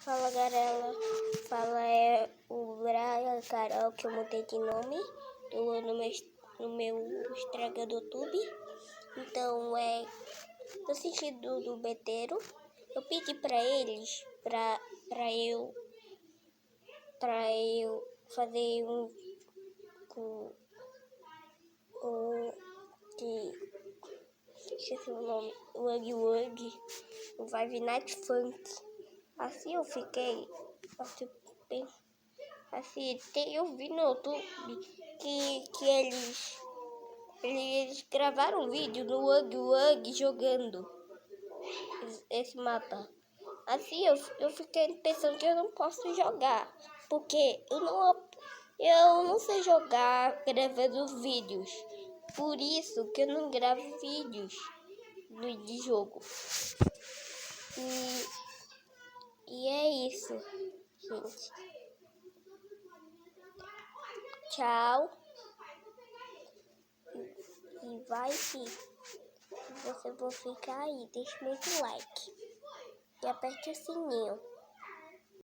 Fala galera, fala o Brian Carol, que eu mudei de nome no meu Instagram do YouTube. Então no sentido do Beteiro, eu pedi para eles para eu fazer esqueci o nome, Wug, o Five Night Funk. Assim eu fiquei, eu vi no YouTube que eles gravaram um vídeo no Wug jogando esse mapa. Assim eu fiquei pensando que eu não posso jogar, porque eu não sei jogar gravando vídeos. Por isso que eu não gravo vídeos de jogo. E é isso, gente. Tchau. E vai sim. Se você for ficar aí, deixe muito like. E aperte o sininho.